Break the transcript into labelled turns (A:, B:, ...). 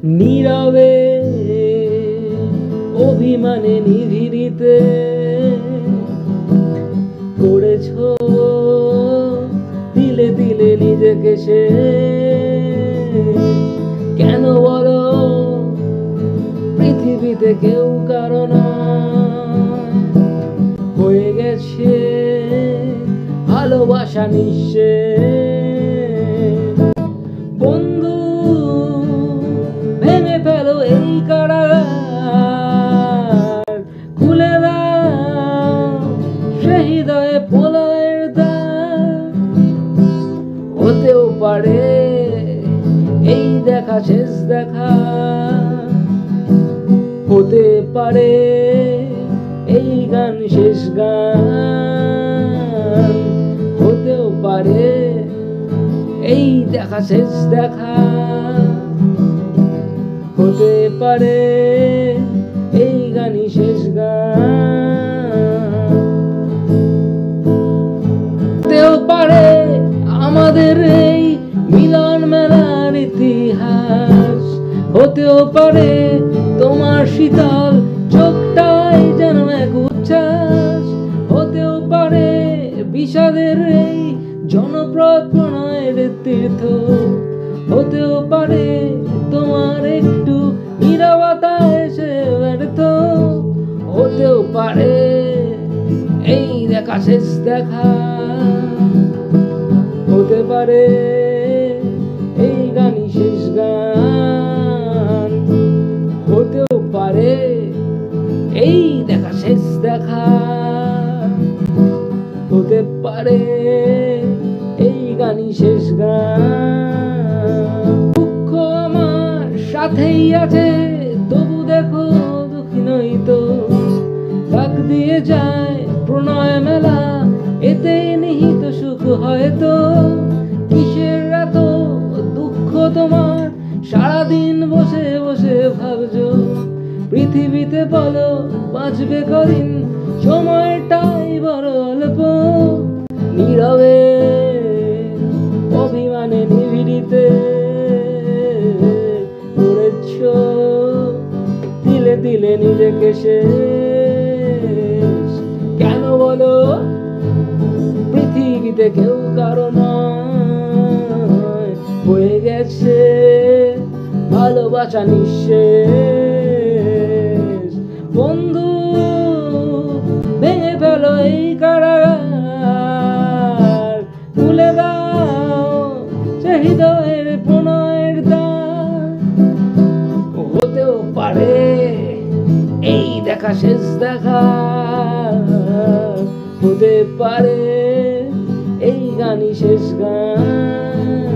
A: নীরবে অভিমানে নিভৃতে করেছ দিলে দিলে নিজেকে সে কেন বলো পৃথিবীতে কেউ কারণ হয়ে গেছে ভালোবাসা নিঃশেষ। বন্ধু ভেঙে ফেলো এই কারাগার, খুলে দাও সে হৃদয়ে প্রলয়ের দ্বার। হতেও পারে এই দেখা শেষ দেখা, হতে পারে এই গান শেষ গান, হতেও পারে এই দেখা শেষ দেখা, হতে পারে এই গানই শেষ গান। হতেও পারে আমাদের এই মিলন মেলার ইতিহাস, হতেও পারে তোমার শীতল চোখটাই যেন এক উচ্ছ্বাস, হতেও পারে বিষাদের এই জনপ্রদ প্রণয়ের তীর্থ, হতেও পারে তোমার একটু নীরবতা এসে ব্যর্থ, হতেও পারে এই দেখা শেষ দেখা, হতে পারে এই গানই শেষ গান, হতেও পারে এই দেখা শেষ দেখা, হতে পারে এই গানই শেষ গান। দুঃখ আমার সাথেই আছে তবু দেখো দুঃখী নই তো, ডাক দিয়ে যায় প্রণয় মেলা এতে নিহিত সুখ হয়তো। কিসের এত দুঃখ তোমার সারাদিন বসে বসে ভাবছো, পৃথিবীতে বলো বাঁচবে কদিন সময়টাই বড় অল্প। নীরবে অভিমানে নিভৃতে করেছ দিলে দিলে নিজেকে শেষ, কেন বলো পৃথিবীতে কেউ কারণ হয়ে গেছে ভালোবাসা নিঃশেষ। বন্ধু ভেঙে ফেলো এই কারাগার, খুলে দাও সে হৃদয়ের প্রণয়ের দ্বার। হতেও পারে এই দেখা শেষ দেখা, হতে পারে এই গানই শেষ গান।